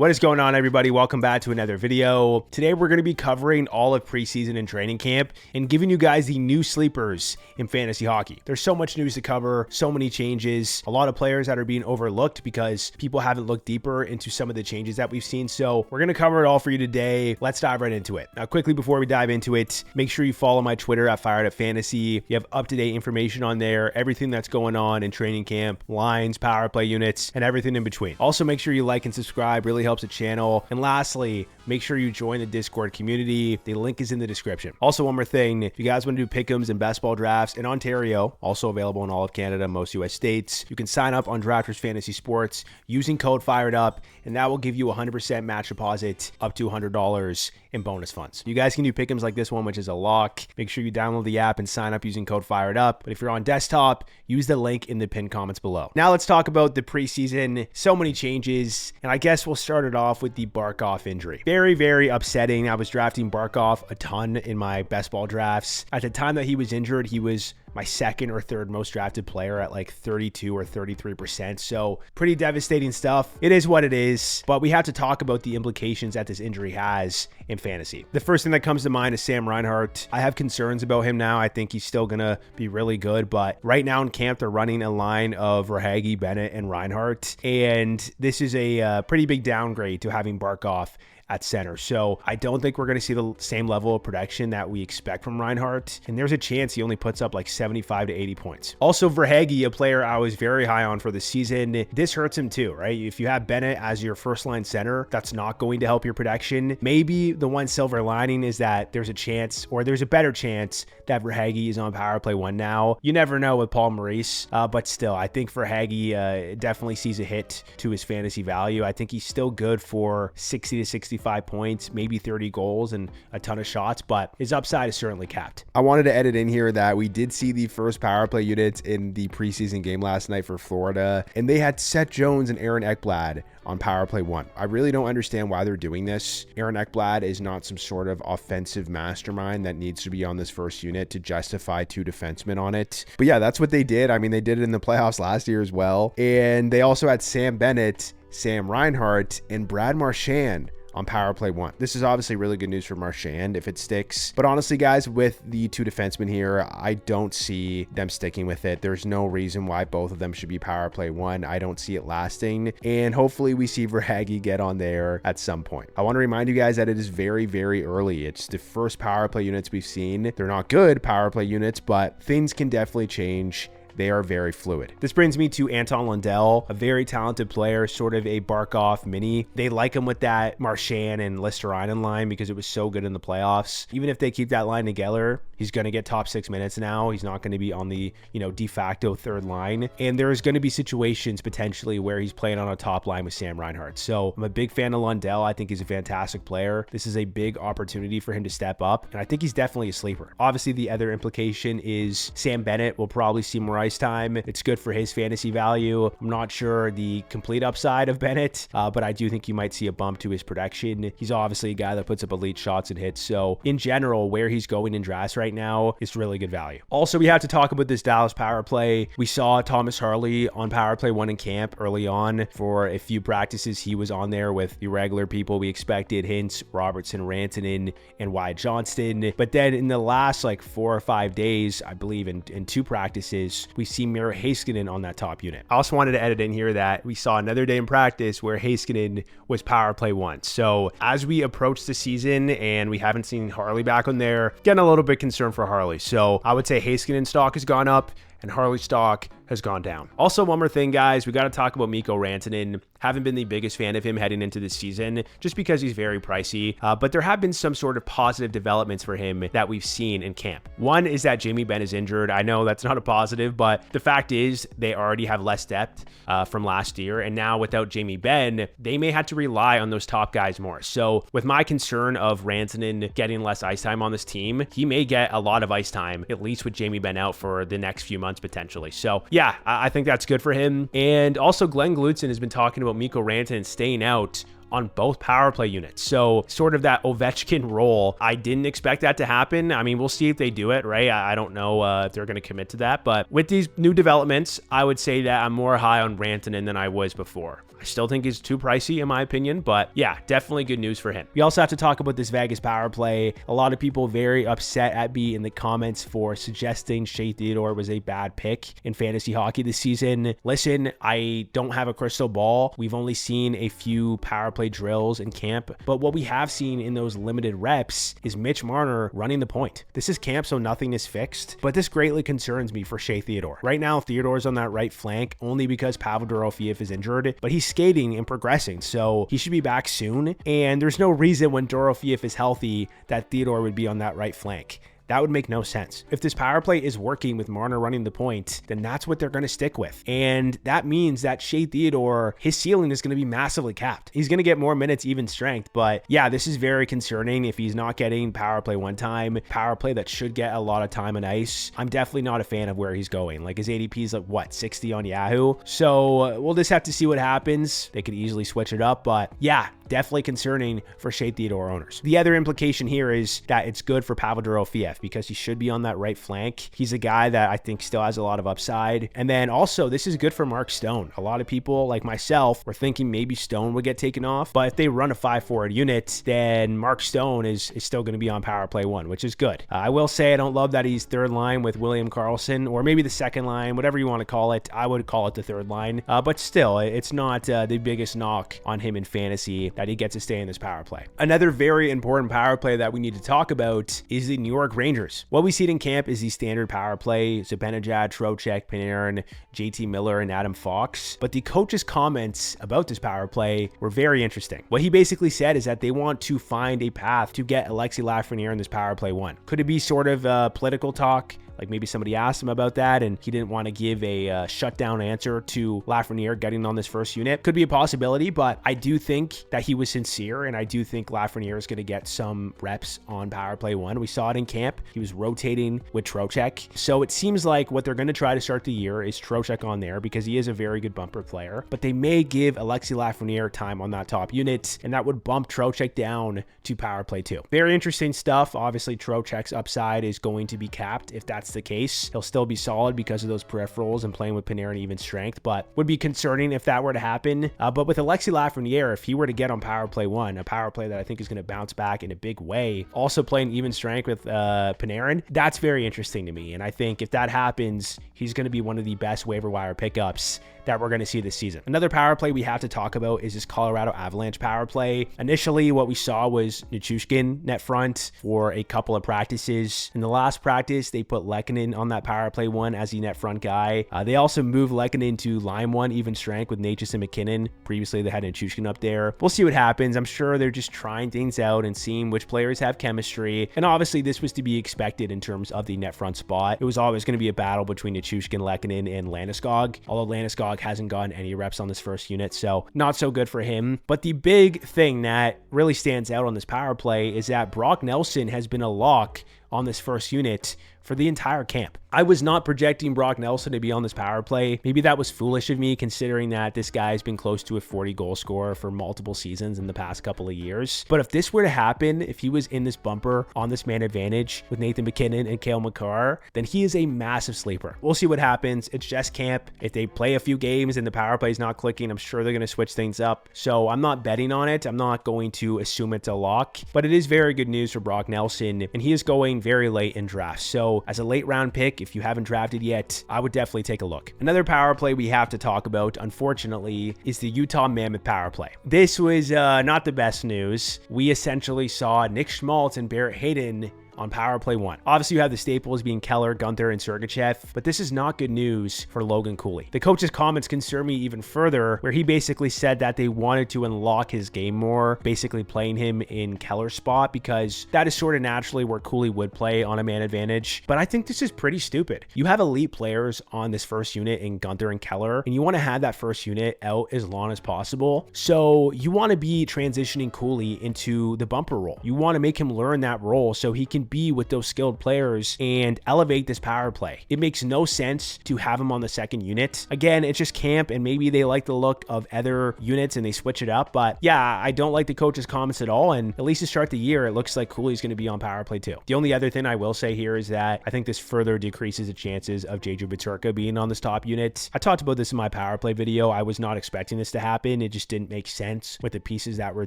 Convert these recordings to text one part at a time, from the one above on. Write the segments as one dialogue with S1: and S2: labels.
S1: What is going on, everybody? Welcome back to another video. Today we're going to be covering all of preseason and training camp and giving you guys the new sleepers in fantasy hockey. There's so much news to cover, so many changes, a lot of players that are being overlooked because people haven't looked deeper into some of the changes that we've seen. So we're going to cover it all for you today. Let's dive right into it. Now, quickly before we dive into it, make sure you follow my Twitter at FiredUpFantasy. You have up-to-date information on there, everything that's going on in training camp, lines, power play units, and everything in between. Also, make sure you like and subscribe. Really helps the channel. And lastly, make sure you join the Discord community. The link is in the description. Also, one more thing, if you guys want to do pick'ems and best ball drafts in Ontario, also available in all of Canada, most US states, you can sign up on Drafters Fantasy Sports using code FIREDUP, and that will give you a 100% match deposit up to $100 in bonus funds. You guys can do pick'ems like this one, which is a lock. Make sure you download the app and sign up using code FIREDUP. But if you're on desktop, use the link in the pinned comments below. Now let's talk about the preseason. So many changes, and I guess we'll start it off with the Barkov injury. Very, very upsetting. I was drafting Barkov a ton in my best ball drafts. At the time that he was injured, he was my second or third most drafted player at like 32 or 33%. So pretty devastating stuff. It is what it is, but we have to talk about the implications that this injury has in fantasy. The first thing that comes to mind is Sam Reinhart. I have concerns about him now. I think he's still gonna be really good, but right now in camp, they're running a line of Verhaeghe, Bennett, and Reinhart. And this is a pretty big downgrade to having Barkov at center. So I don't think we're going to see the same level of production that we expect from Reinhart. And there's a chance he only puts up like 75 to 80 points. Also, Verhaeghe, a player I was very high on for the season, this hurts him too, right? If you have Bennett as your first line center, that's not going to help your production. Maybe the one silver lining is that there's a chance, or there's a better chance, that Verhaeghe is on power play one now. You never know with Paul Maurice, but still, I think Verhaeghe definitely sees a hit to his fantasy value. I think he's still good for 60 to 65 points, maybe 30 goals and a ton of shots, but his upside is certainly capped.
S2: I wanted to edit in here that we did see the first power play units in the preseason game last night for Florida, and they had Seth Jones and Aaron Ekblad on power play one. I really don't understand why they're doing this. Aaron Ekblad is not some sort of offensive mastermind that needs to be on this first unit to justify two defensemen on it. But yeah, that's what they did. I mean, they did it in the playoffs last year as well. And they also had Sam Bennett, Sam Reinhart, and Brad Marchand on power play one. This is obviously really good news for Marchand if it sticks. But honestly, guys, with the two defensemen here, I don't see them sticking with it. There's no reason why both of them should be power play one. I don't see it lasting. And hopefully we see Verhaeghe get on there at some point. I want to remind you guys that it is very, very early. It's the first power play units we've seen. They're not good power play units, but things can definitely change. They are very fluid.
S1: This brings me to Anton Lundell, a very talented player, sort of a Barkov mini. They like him with that Marchand and Listerinen line because it was so good in the playoffs. Even if they keep that line together, he's going to get top 6 minutes now. He's not going to be on the, de facto third line. And there's going to be situations potentially where he's playing on a top line with Sam Reinhart. So I'm a big fan of Lundell. I think he's a fantastic player. This is a big opportunity for him to step up. And I think he's definitely a sleeper. Obviously, the other implication is Sam Bennett will probably see more ice time. It's good for his fantasy value. I'm not sure the complete upside of Bennett, but I do think you might see a bump to his production. He's obviously a guy that puts up elite shots and hits. So in general, where he's going in drafts right now is really good value. Also, we have to talk about this Dallas power play. We saw Thomas Harley on power play one in camp early on for a few practices. He was on there with the regular people we expected, Hintz, Robertson, Rantanen, and Wyatt Johnston. But then in the last like 4 or 5 days, I believe in 2 practices, we see Miro Heiskanen on that top unit. I also wanted to edit in here that we saw another day in practice where Heiskanen was power play one. So as we approach the season and we haven't seen Harley back on there, getting a little bit concerned for Harley. So I would say Heiskanen stock has gone up and Harley stock has gone down. Also, one more thing, guys, we got to talk about Mikko Rantanen. Haven't been the biggest fan of him heading into this season just because he's very pricey, but there have been some sort of positive developments for him that we've seen in camp. One is that Jamie Benn is injured. I know that's not a positive, but the fact is they already have less depth from last year, and now without Jamie Benn, they may have to rely on those top guys more. So with my concern of Rantanen getting less ice time on this team, he may get a lot of ice time, at least with Jamie Benn out for the next few months potentially. So yeah, I think that's good for him. And also Glenn Glutzen has been talking about Mikko Rantanen staying out on both power play units. So sort of that Ovechkin role. I didn't expect that to happen. I mean, we'll see if they do it, right? I don't know if they're going to commit to that. But with these new developments, I would say that I'm more high on Rantanen than I was before. I still think he's too pricey in my opinion, but yeah, definitely good news for him. We also have to talk about this Vegas power play. A lot of people very upset at me in the comments for suggesting Shea Theodore was a bad pick in fantasy hockey this season. Listen, I don't have a crystal ball. We've only seen a few power play drills in camp, but what we have seen in those limited reps is Mitch Marner running the point. This is camp, so nothing is fixed, but this greatly concerns me for Shea Theodore. Right now, Theodore's on that right flank only because Pavel Dorofeyev is injured, but he's skating and progressing, so he should be back soon, and there's no reason when Dorofeyev is healthy that Theodore would be on that right flank. That would make no sense. If this power play is working with Marner running the point, then that's what they're going to stick with. And that means that Shea Theodore, his ceiling is going to be massively capped. He's going to get more minutes, even strength. But yeah, this is very concerning if he's not getting power play one time, power play that should get a lot of time on ice. I'm definitely not a fan of where he's going. Like his ADP is like what, 60 on Yahoo? So we'll just have to see what happens. They could easily switch it up, but yeah, definitely concerning for Shea Theodore owners. The other implication here is that it's good for Pavel Dorofeyev because he should be on that right flank. He's a guy that I think still has a lot of upside. And then also, this is good for Mark Stone. A lot of people like myself were thinking maybe Stone would get taken off, but if they run a 5-forward unit, then Mark Stone is still going to be on power play 1, which is good. I will say I don't love that he's third line with William Karlsson, or maybe the second line, whatever you want to call it. I would call it the third line, but still, it's not the biggest knock on him in fantasy that he gets to stay in this power play. Another very important power play that we need to talk about is the New York Rangers. What we see in camp is the standard power play, Zibanejad, Trocheck, Panarin, JT Miller, and Adam Fox. But the coach's comments about this power play were very interesting. What he basically said is that they want to find a path to get Alexi Lafreniere in this power play 1. Could it be sort of political talk? Like maybe somebody asked him about that and he didn't want to give a shutdown answer to Lafreniere getting on this first unit. Could be a possibility, but I do think that he was sincere, and I do think Lafreniere is going to get some reps on power play 1. We saw it in camp. He was rotating with Trocheck. So it seems like what they're going to try to start the year is Trocheck on there because he is a very good bumper player, but they may give Alexi Lafreniere time on that top unit, and that would bump Trocheck down to power play 2. Very interesting stuff. Obviously, Trocheck's upside is going to be capped. If that's the case, he'll still be solid because of those peripherals and playing with Panarin even strength, but would be concerning if that were to happen. But with Alexi Lafreniere, if he were to get on power play 1, a power play that I think is going to bounce back in a big way, also playing even strength with Panarin, that's very interesting to me. And I think if that happens, he's going to be one of the best waiver wire pickups that we're going to see this season. Another power play we have to talk about is this Colorado Avalanche power play. Initially, what we saw was Nichushkin net front for a couple of practices. In the last practice, they put Lekkerin on that power play 1 as the net front guy. They also moved Lekkerin to line 1, even strength with Necas and McKinnon. Previously, they had Nichushkin up there. We'll see what happens. I'm sure they're just trying things out and seeing which players have chemistry. And obviously, this was to be expected in terms of the net front spot. It was always going to be a battle between Nichushkin, Lekkerin, and Landeskog, although Landeskog hasn't gotten any reps on this first unit, so not so good for him. But the big thing that really stands out on this power play is that Brock Nelson has been a lock on this first unit for the entire camp. I was not projecting Brock Nelson to be on this power play. Maybe that was foolish of me considering that this guy's been close to a 40 goal scorer for multiple seasons in the past couple of years. But if this were to happen, if he was in this bumper on this man advantage with Nathan McKinnon and Cale Makar, then he is a massive sleeper. We'll see what happens. It's just camp. If they play a few games and the power play is not clicking, I'm sure they're going to switch things up. So I'm not betting on it. I'm not going to assume it's a lock, but it is very good news for Brock Nelson, and he is going very late in drafts. So as a late round pick, if you haven't drafted yet, I would definitely take a look. Another power play we have to talk about, unfortunately, is the Utah Mammoth power play. This was not the best news. We essentially saw Nick Schmaltz and Barrett Hayton on power play 1. Obviously, you have the staples being Keller, Gunther, and Sergachev, but this is not good news for Logan Cooley. The coach's comments concern me even further, where he basically said that they wanted to unlock his game more, basically playing him in Keller's spot, because that is sort of naturally where Cooley would play on a man advantage. But I think this is pretty stupid. You have elite players on this first unit in Gunther and Keller, and you want to have that first unit out as long as possible. So you want to be transitioning Cooley into the bumper role. You want to make him learn that role so he can be with those skilled players and elevate this power play. It makes no sense to have him on the second unit. Again, it's just camp, and maybe they like the look of other units and they switch it up. But yeah, I don't like the coach's comments at all. And at least to start the year, it looks like Cooley's going to be on power play too. The only other thing I will say here is that I think this further decreases the chances of JJ Peterka being on this top unit. I talked about this in my power play video. I was not expecting this to happen. It just didn't make sense with the pieces that were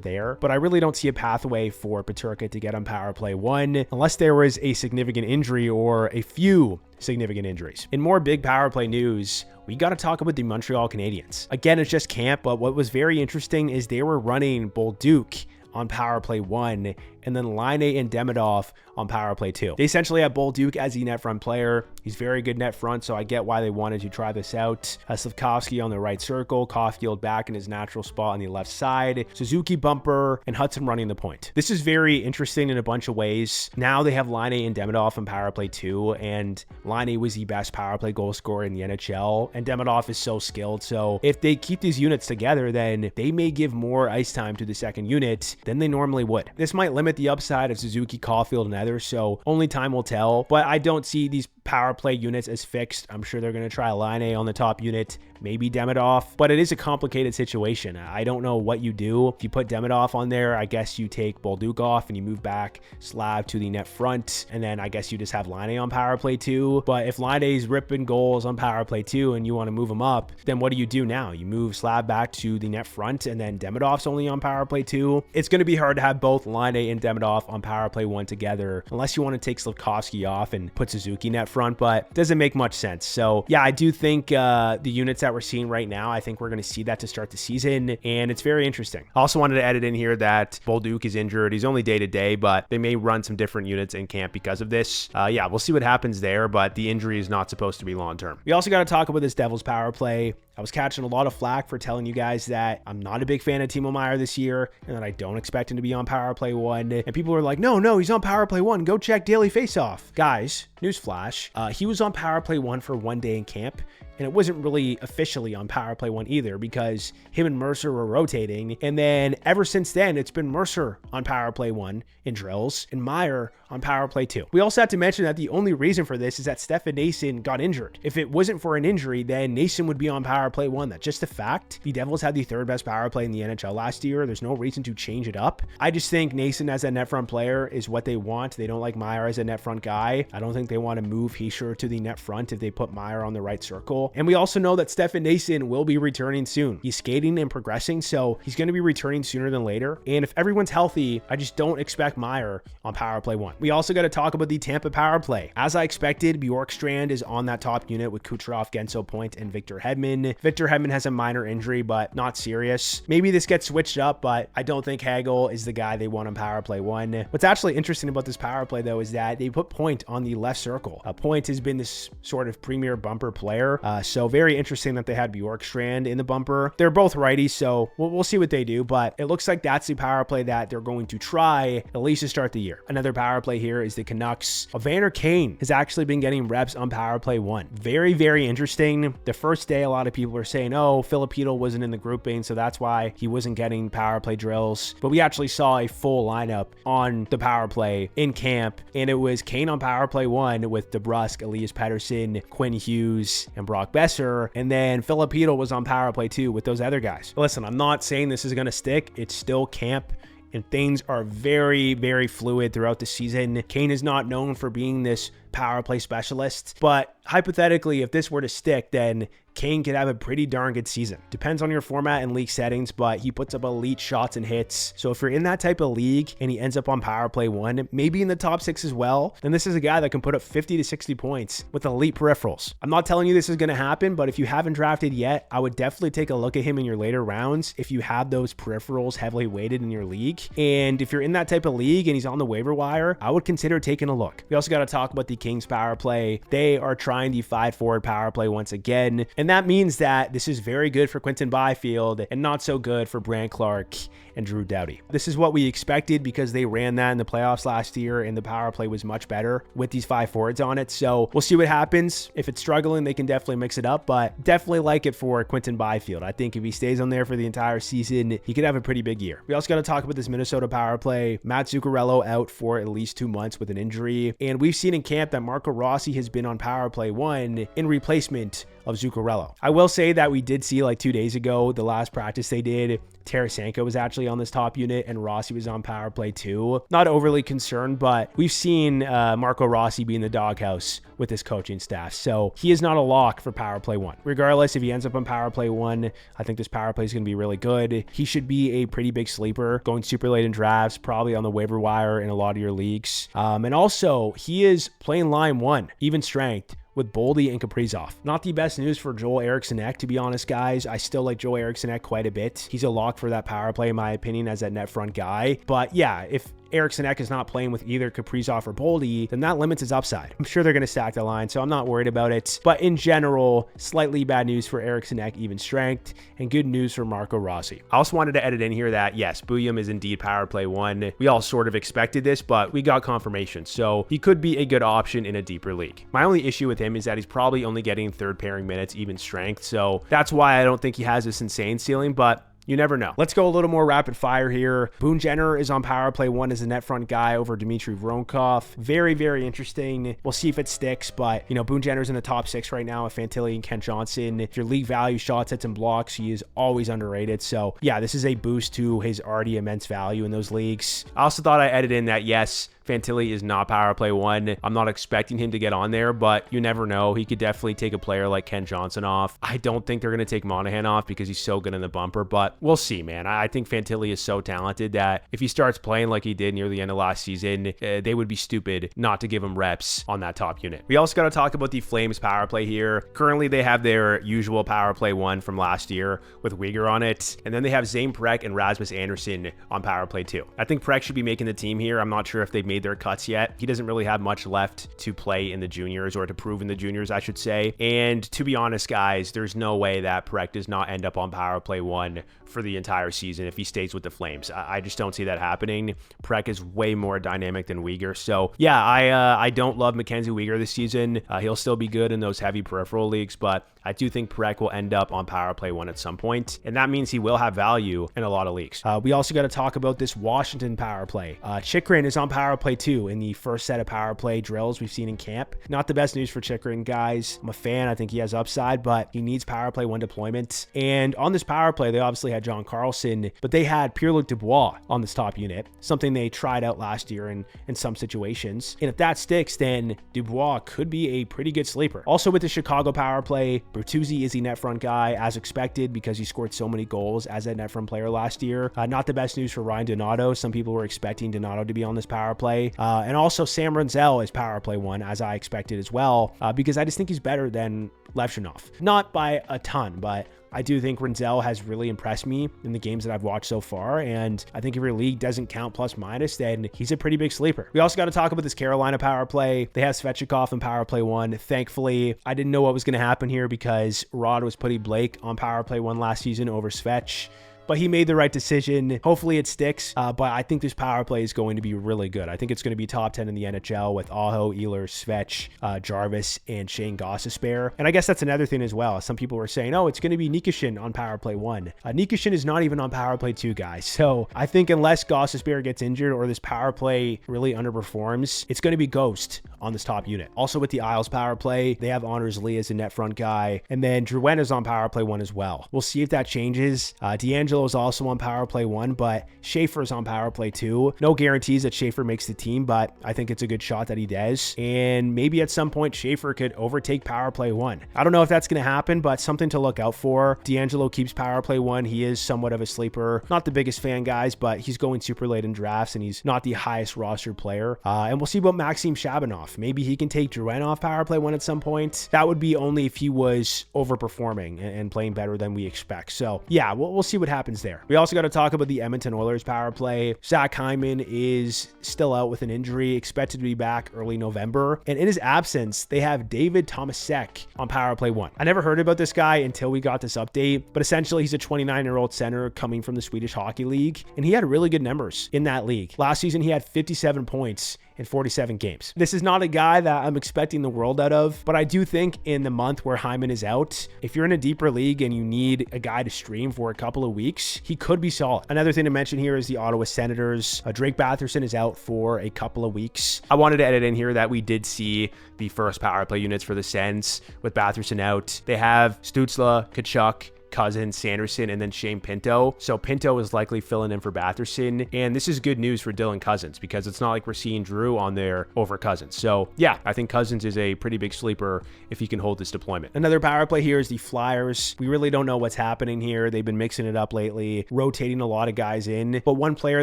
S1: there. But I really don't see a pathway for Peterka to get on power play 1 unless there was a significant injury or a few significant injuries. In more big power play news, we got to talk about the Montreal Canadiens. Again, it's just camp, but what was very interesting is they were running Bolduc on power play 1 and then Laine and Demidov on power play 2. They essentially have Bolduc as the net front player. He's very good net front, so I get why they wanted to try this out. Slavkovsky on the right circle, Caulfield back in his natural spot on the left side, Suzuki bumper, and Hudson running the point. This is very interesting in a bunch of ways. Now they have Laine and Demidov on power play 2, and Laine was the best power play goal scorer in the NHL, and Demidov is so skilled. So if they keep these units together, then they may give more ice time to the second unit than they normally would. This might limit the upside of Suzuki, Caulfield, and others, so only time will tell. But I don't see these power play units as fixed. I'm sure they're going to try Laine on the top unit, maybe Demidov, but it is a complicated situation. I don't know what you do. If you put Demidov on there, I guess you take Bolduc off and you move back Slav to the net front, and then I guess you just have Laine on power play 2. But if Laine's ripping goals on power play 2 and you want to move him up, then what do you do now? You move Slav back to the net front, and then Demidov's only on power play 2. It's going to be hard to have both Laine and Demidov on power play 1 together, unless you want to take Slavkovsky off and put Suzuki net front, but it doesn't make much sense. So yeah, I do think the units that we're seeing right now, I think we're going to see that to start the season, and it's very interesting. I also wanted to edit in here that Bolduc is injured. He's only day to day, but they may run some different units in camp because of this. Yeah, we'll see what happens there, but the injury is not supposed to be long term. We also got to talk about this Devils power play. I was catching a lot of flack for telling you guys that I'm not a big fan of Timo Meier this year and that I don't expect him to be on power play 1. And people were like, no, he's on power play 1. Go check daily faceoff. Guys, newsflash, he was on power play 1 for 1 day in camp. And it wasn't really officially on power play 1 either, because him and Mercer were rotating. And then ever since then, it's been Mercer on power play 1 in drills and Meier on power play 2. We also have to mention that the only reason for this is that Stefan Noesen got injured. If it wasn't for an injury, then Noesen would be on power play 1. That's just a fact. The Devils had the 3rd best power play in the NHL last year. There's no reason to change it up. I just think Noesen as a net front player is what they want. They don't like Meier as a net front guy. I don't think they want to move Chychrun to the net front if they put Meier on the right circle. And we also know that Stefan Noesen will be returning soon. He's skating and progressing, so he's going to be returning sooner than later. And if everyone's healthy, I just don't expect Meier on power play 1. We also got to talk about the Tampa power play. As I expected, Bjorkstrand is on that top unit with Kucherov, Genso Point, and Victor Hedman. Victor Hedman has a minor injury, but not serious. Maybe this gets switched up, but I don't think Hagel is the guy they want on power play 1. What's actually interesting about this power play, though, is that they put Point on the left circle. Point has been this sort of premier bumper player, so very interesting that they had Bjorkstrand in the bumper. They're both righties, so we'll see what they do, but it looks like that's the power play that they're going to try at least to start the year. Another power play here is the Canucks. Evander Kane has actually been getting reps on power play 1. Very, very interesting. The first day, a lot of people were saying, oh, Filipino wasn't in the grouping, so that's why he wasn't getting power play drills. But we actually saw a full lineup on the power play in camp, and it was Kane on power play 1 with DeBrusk, Elias Pettersson, Quinn Hughes, and Brock Besser. And then Filipino was on power play 2 with those other guys. Listen, I'm not saying this is going to stick. It's still camp, and things are very, very fluid throughout the season. Kane is not known for being this power play specialist, but hypothetically, if this were to stick, then Kane could have a pretty darn good season. Depends on your format and league settings, but he puts up elite shots and hits. So if you're in that type of league and he ends up on power play 1, maybe in the top 6 as well, then this is a guy that can put up 50 to 60 points with elite peripherals. I'm not telling you this is going to happen, but if you haven't drafted yet, I would definitely take a look at him in your later rounds if you have those peripherals heavily weighted in your league. And if you're in that type of league and he's on the waiver wire, I would consider taking a look. We also got to talk about the Kings power play. They are trying the 5 forward power play once again, and And that means that this is very good for Quinton Byfield and not so good for Brandt Clarke and Drew Doughty. This is what we expected because they ran that in the playoffs last year and the power play was much better with these 5 forwards on it. So we'll see what happens. If it's struggling, they can definitely mix it up, but definitely like it for Quinton Byfield. I think if he stays on there for the entire season, he could have a pretty big year. We also got to talk about this Minnesota power play. Matt Zuccarello out for at least 2 months with an injury. And we've seen in camp that Marco Rossi has been on power play 1 in replacement of Zuccarello. I will say that we did see like 2 days ago, the last practice they did, Tarasenko was actually on this top unit and Rossi was on power play 2. Not overly concerned, but we've seen Marco Rossi be in the doghouse with his coaching staff. So he is not a lock for power play 1. Regardless, if he ends up on power play 1, I think this power play is going to be really good. He should be a pretty big sleeper going super late in drafts, probably on the waiver wire in a lot of your leagues. And also he is playing line 1, even strength, with Boldy and Kaprizov. Not the best news for Joel Eriksson-Ek, to be honest, guys. I still like Joel Eriksson-Ek quite a bit. He's a lock for that power play, in my opinion, as that net front guy. But yeah, if Eriksson-Ek is not playing with either Kaprizov or Boldy, then that limits his upside. I'm sure they're going to stack the line, so I'm not worried about it. But in general, slightly bad news for Eriksson-Ek, even strength, and good news for Marco Rossi. I also wanted to edit in here that, yes, Booyam is indeed power play 1. We all sort of expected this, but we got confirmation, so he could be a good option in a deeper league. My only issue with him is that he's probably only getting 3rd pairing minutes, even strength, so that's why I don't think he has this insane ceiling, but you never know. Let's go a little more rapid fire here. Boone Jenner is on power play 1 as a net front guy over Dmitry Voronkov. Very, very interesting. We'll see if it sticks, but you know, Boone Jenner's in the top 6 right now with Fantilli and Kent Johnson. If your league value, shots, hits, and blocks, he is always underrated. So yeah, this is a boost to his already immense value in those leagues. I also thought I added in that, yes, Fantilli is not power play 1. I'm not expecting him to get on there, but you never know. He could definitely take a player like Ken Johnson off. I don't think they're going to take Monahan off because he's so good in the bumper, but we'll see, man. I think Fantilli is so talented that if he starts playing like he did near the end of last season, they would be stupid not to give him reps on that top unit. We also got to talk about the Flames power play here. Currently, they have their usual power play 1 from last year with Weegar on it, and then they have Zane Parekh and Rasmus Andersson on power play 2. I think Parekh should be making the team here. I'm not sure if they've made their cuts yet. He doesn't really have much left to play in the juniors, or to prove in the juniors, I should say. And to be honest, guys, there's no way that Parekh does not end up on power play 1 for the entire season if he stays with the Flames. I just don't see that happening. Parekh is way more dynamic than Weegar. So yeah, I don't love Mackenzie Weegar this season. He'll still be good in those heavy peripheral leagues, but I do think Parekh will end up on power play 1 at some point, and that means he will have value in a lot of leagues. We also got to talk about this Washington power play. Chychrun is on power play 2 in the first set of power play drills we've seen in camp. Not the best news for Chychrun, guys. I'm a fan. I think he has upside, but he needs power play 1 deployment. And on this power play, they obviously had John Carlson, but they had Pierre-Luc Dubois on this top unit, something they tried out last year in some situations. And if that sticks, then Dubois could be a pretty good sleeper. Also with the Chicago power play, Bertuzzi is the net front guy, as expected, because he scored so many goals as a net front player last year. Not the best news for Ryan Donato. Some people were expecting Donato to be on this power play. And also Sam Rinzel is power play 1, as I expected as well, because I just think he's better than Lefshunov. Not by a ton, but I do think Rinzel has really impressed me in the games that I've watched so far, and I think if your league doesn't count plus minus, then he's a pretty big sleeper. We also got to talk about this Carolina power play. They have Svechnikov in power play 1. Thankfully, I didn't know what was going to happen here because Rod was putting Blake on power play 1 last season over Svech. But he made the right decision. Hopefully it sticks, but I think this power play is going to be really good. I think it's going to be top 10 in the NHL with Aho, Ehlers, Svech, Jarvis, and Shane Gostisbehere. And I guess that's another thing as well. Some people were saying, oh, it's going to be Nichushkin on power play 1. Nichushkin is not even on power play 2, guys. So I think unless Gostisbehere gets injured or this power play really underperforms, it's going to be Ghost on this top unit. Also with the Isles power play, they have Anders Lee as a net front guy, and then Drouin is on power play 1 as well. We'll see if that changes. D'Angelo is also on power play 1, but Schaefer is on power play 2. No guarantees that Schaefer makes the team, but I think it's a good shot that he does. And maybe at some point Schaefer could overtake power play 1. I don't know if that's going to happen, but something to look out for. D'Angelo keeps power play 1. He is somewhat of a sleeper. Not the biggest fan, guys, but he's going super late in drafts, and he's not the highest roster player. And we'll see about Maxim Shabanov. off. Maybe he can take Drouin off power play 1 at some point. That would be only if he was overperforming and playing better than we expect. So yeah, we'll see what happens there. We also got to talk about the Edmonton Oilers power play. Zach Hyman is still out with an injury, expected to be back early November. And in his absence, they have David Tomasek on power play 1. I never heard about this guy until we got this update, but essentially he's a 29-year-old center coming from the Swedish Hockey League, and he had really good numbers in that league. Last season, he had 57 points in 47 games. This is not a guy that I'm expecting the world out of, but I do think in the month where Hyman is out, if you're in a deeper league and you need a guy to stream for a couple of weeks, he could be solid. Another thing to mention here is the Ottawa Senators. Drake Batherson is out for a couple of weeks. I wanted to edit in here that we did see the first power play units for the Sens with Batherson out. They have Stützle, Tkachuk, Cozens, Sanderson, and then Shane Pinto. So Pinto is likely filling in for Batherson. And this is good news for Dylan Cozens because it's not like we're seeing Drew on there over Cozens. So yeah, I think Cozens is a pretty big sleeper if he can hold this deployment. Another power play here is the Flyers. We really don't know what's happening here. They've been mixing it up lately, rotating a lot of guys in. But one player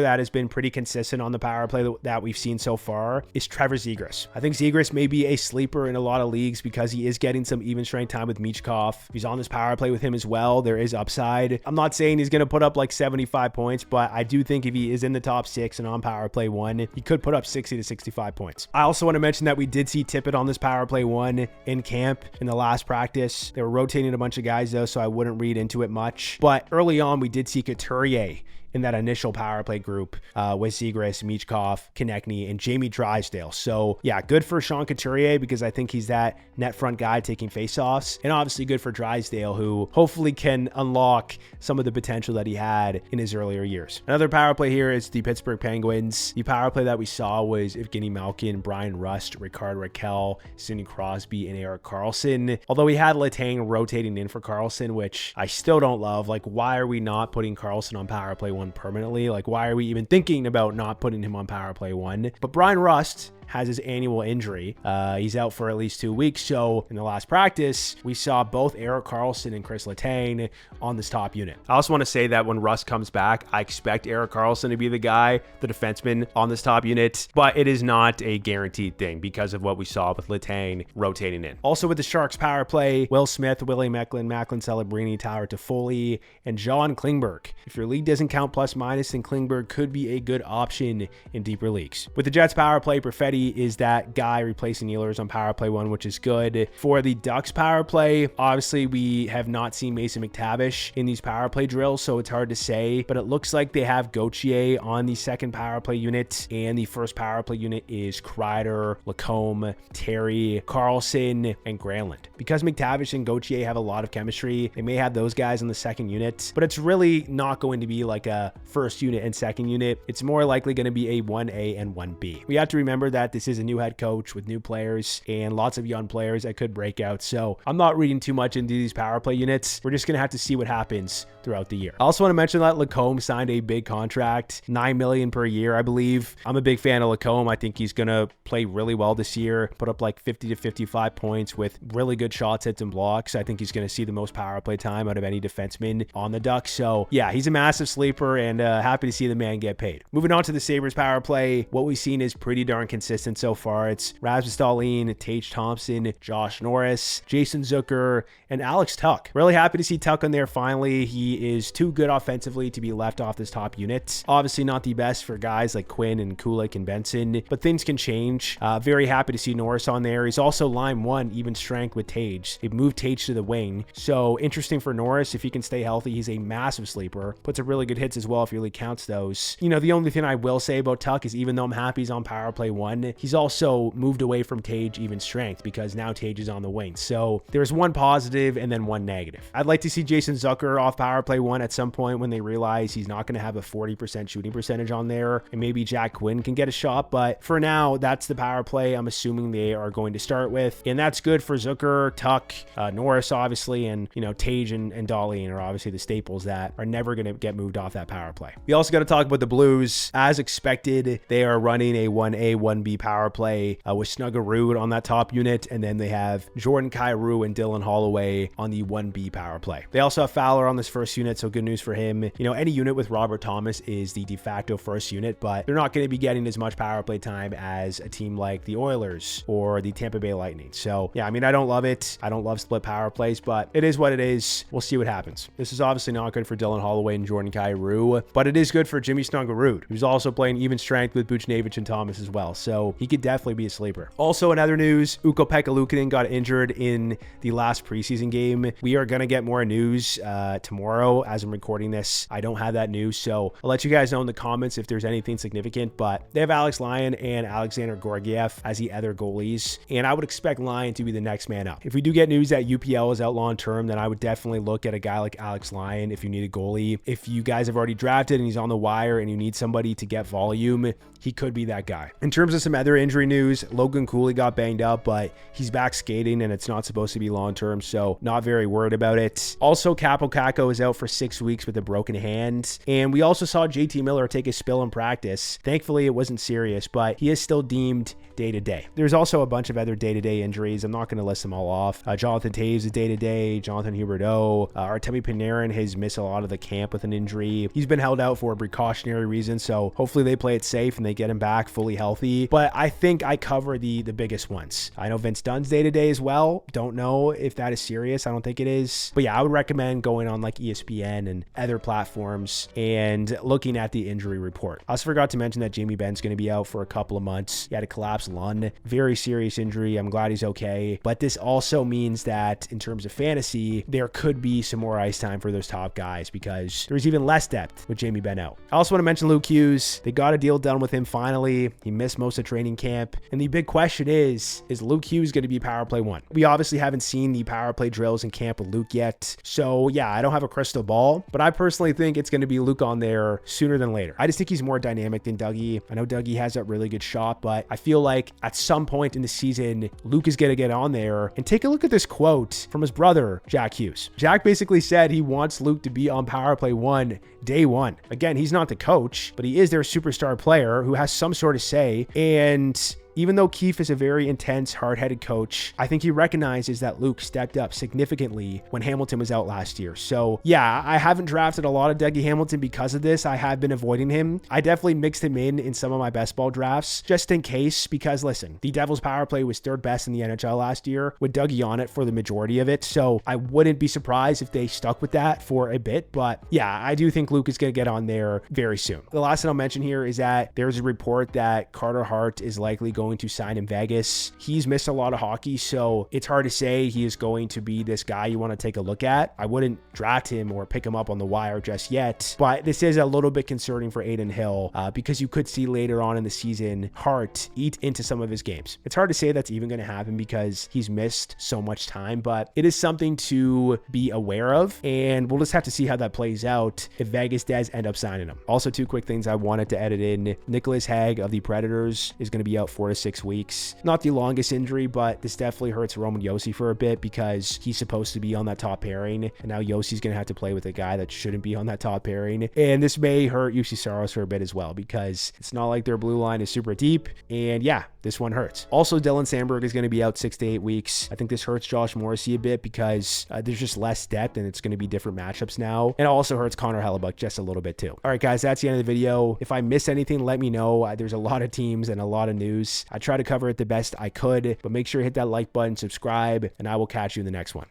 S1: that has been pretty consistent on the power play that we've seen so far is Trevor Zegras. I think Zegras may be a sleeper in a lot of leagues because he is getting some even strength time with Michkov. He's on this power play with him as well. There is upside. I'm not saying he's going to put up like 75 points, but I do think if he is in the top 6 and on power play 1, he could put up 60 to 65 points. I also want to mention that we did see Tippett on this power play 1 in camp in the last practice. They were rotating a bunch of guys though, so I wouldn't read into it much. But early on, we did see Couturier in that initial power play group with Zegras, Michkov, Konechny, and Jamie Drysdale. So yeah, good for Sean Couturier because I think he's that net front guy taking faceoffs, and obviously good for Drysdale, who hopefully can unlock some of the potential that he had in his earlier years. Another power play here is the Pittsburgh Penguins. The power play that we saw was Evgeny Malkin, Brian Rust, Rickard Rakell, Sidney Crosby, and Erik Karlsson. Although we had Letang rotating in for Karlsson, which I still don't love. Like, why are we not putting Karlsson on power play 1 permanently? Like, why are we even thinking about not putting him on power play 1? But Brian Rust has his annual injury. He's out for at least 2 weeks. So in the last practice, we saw both Erik Karlsson and Chris Letang on this top unit. I also want to say that when Russ comes back, I expect Erik Karlsson to be the guy, the defenseman on this top unit, but it is not a guaranteed thing because of what we saw with Letang rotating in. Also with the Sharks power play, Will Smith, Willie Macklin, Celebrini, Tyler Toffoli, and John Klingberg. If your league doesn't count plus minus, then Klingberg could be a good option in deeper leagues. With the Jets power play, Perfetti is that guy replacing Ehlers on power play 1, which is good. For the Ducks power play, obviously we have not seen Mason McTavish in these power play drills, so it's hard to say, but it looks like they have Gauthier on the second power play unit, and the first power play unit is Kreider, Lacombe, Terry, Karlsson, and Granlund. Because McTavish and Gauthier have a lot of chemistry, they may have those guys on the second unit, but it's really not going to be like a first unit and second unit. It's more likely going to be a 1A and 1B. We have to remember that this is a new head coach with new players and lots of young players that could break out. So I'm not reading too much into these power play units. We're just going to have to see what happens throughout the year. I also want to mention that Lacombe signed a big contract, $9 million per year, I believe. I'm a big fan of Lacombe. I think he's going to play really well this year, put up like 50 to 55 points with really good shots, hits, and blocks. I think he's going to see the most power play time out of any defenseman on the Ducks. So yeah, he's a massive sleeper and happy to see the man get paid. Moving on to the Sabres power play, what we've seen is pretty darn consistent so far. It's Rasmus Dahlin, Tage Thompson, Josh Norris, Jason Zucker, and Alex Tuch. Really happy to see Tuch on there finally. He is too good offensively to be left off this top unit. Obviously not the best for guys like Quinn and Kulik and Benson, but things can change. Very happy to see Norris on there. He's also line 1, even strength with Tage. They've moved Tage to the wing. So interesting for Norris. If he can stay healthy, he's a massive sleeper. Puts up really good hits as well if he really counts those. You know, the only thing I will say about Tuch is even though I'm happy he's on power play 1, he's also moved away from Tage even strength because now Tage is on the wing. So there's one positive and then one negative. I'd like to see Jason Zucker off power play 1 at some point when they realize he's not going to have a 40% shooting percentage on there, and maybe Jack Quinn can get a shot. But for now, that's the power play I'm assuming they are going to start with, and that's good for Zucker, Tuch, Norris obviously, and you know, Tage and Dahlin are obviously the staples that are never going to get moved off that power play. We also got to talk about the Blues. As expected, they are running a 1A, 1B 1B power play with Snuggerud on that top unit, and then they have Jordan Kyrou and Dylan Holloway on the 1B power play. They also have Fowler on this first unit, so good news for him. You know, any unit with Robert Thomas is the de facto first unit, but they're not going to be getting as much power play time as a team like the Oilers or the Tampa Bay Lightning. So yeah, I mean, I don't love it. I don't love split power plays, but it is what it is. We'll see what happens. This is obviously not good for Dylan Holloway and Jordan Kyrou, but it is good for Jimmy Snuggerud, who's also playing even strength with Buchnevich and Thomas as well. So he could definitely be a sleeper. Also, in other news, Ukko-Pekka Luukkonen got injured in the last preseason game. We are going to get more news tomorrow as I'm recording this. I don't have that news, so I'll let you guys know in the comments if there's anything significant, but they have Alex Lyon and Alexander Georgiev as the other goalies, and I would expect Lyon to be the next man up. If we do get news that UPL is out long term, then I would definitely look at a guy like Alex Lyon if you need a goalie. If you guys have already drafted and he's on the wire and you need somebody to get volume, he could be that guy. In terms of some other injury news, Logan Cooley got banged up, but he's back skating and it's not supposed to be long term, so not very worried about it. Also, Kaapo Kakko is out for 6 weeks with a broken hand, and we also saw JT Miller take a spill in practice. Thankfully, it wasn't serious, but he is still deemed day-to-day. There's also a bunch of other day-to-day injuries. I'm not going to list them all off. Jonathan Taves is day-to-day. Jonathan Huberdeau. Artemi Panarin has missed a lot of the camp with an injury. He's been held out for a precautionary reason, so hopefully they play it safe and they get him back fully healthy. But I think I cover the biggest ones. I know Vince Dunn's day-to-day as well. Don't know if that is serious. I don't think it is. But yeah, I would recommend going on like ESPN and other platforms and looking at the injury report. I also forgot to mention that Jamie Benn's going to be out for a couple of months. He had a collapsed lung. Very serious injury. I'm glad he's okay. But this also means that in terms of fantasy, there could be some more ice time for those top guys because there's even less depth with Jamie Benn out. I also want to mention Luke Hughes. They got a deal done with him finally. He missed most of training camp. And the big question is Luke Hughes going to be power play one? We obviously haven't seen the power play drills in camp with Luke yet. So yeah, I don't have a crystal ball, but I personally think it's going to be Luke on there sooner than later. I just think he's more dynamic than Dougie. I know Dougie has that really good shot, but I feel like at some point in the season, Luke is going to get on there. And take a look at this quote from his brother, Jack Hughes. Jack basically said he wants Luke to be on power play one, day one. Again, he's not the coach, but he is their superstar player who has some sort of say. And even though Keefe is a very intense, hard-headed coach, I think he recognizes that Luke stepped up significantly when Hamilton was out last year. So yeah, I haven't drafted a lot of Dougie Hamilton because of this. I have been avoiding him. I definitely mixed him in some of my best ball drafts just in case, because listen, the Devils power play was third best in the NHL last year with Dougie on it for the majority of it. So I wouldn't be surprised if they stuck with that for a bit. But yeah, I do think Luke is going to get on there very soon. The last thing I'll mention here is that there's a report that Carter Hart is likely going to sign in Vegas. He's missed a lot of hockey, so it's hard to say he is going to be this guy you want to take a look at. I wouldn't draft him or pick him up on the wire just yet, but this is a little bit concerning for Adin Hill because you could see later on in the season Hart eat into some of his games. It's hard to say that's even going to happen because he's missed so much time, but it is something to be aware of, and we'll just have to see how that plays out if Vegas does end up signing him. Also, two quick things I wanted to edit in. Nicholas Hague of the Predators is going to be out 4 to 6 weeks. Not the longest injury, but this definitely hurts Roman Josi for a bit because he's supposed to be on that top pairing, and now Josi's going to have to play with a guy that shouldn't be on that top pairing. And this may hurt UC Saros for a bit as well because it's not like their blue line is super deep, and yeah, this one hurts. Also, Dylan Sandberg is going to be out 6 to 8 weeks. I think this hurts Josh Morrissey a bit because there's just less depth and it's going to be different matchups now. And it also hurts Connor Hellebuck just a little bit too. All right, guys, that's the end of the video. If I miss anything, let me know. There's a lot of teams and a lot of news. I try to cover it the best I could, but make sure to hit that like button, subscribe, and I will catch you in the next one.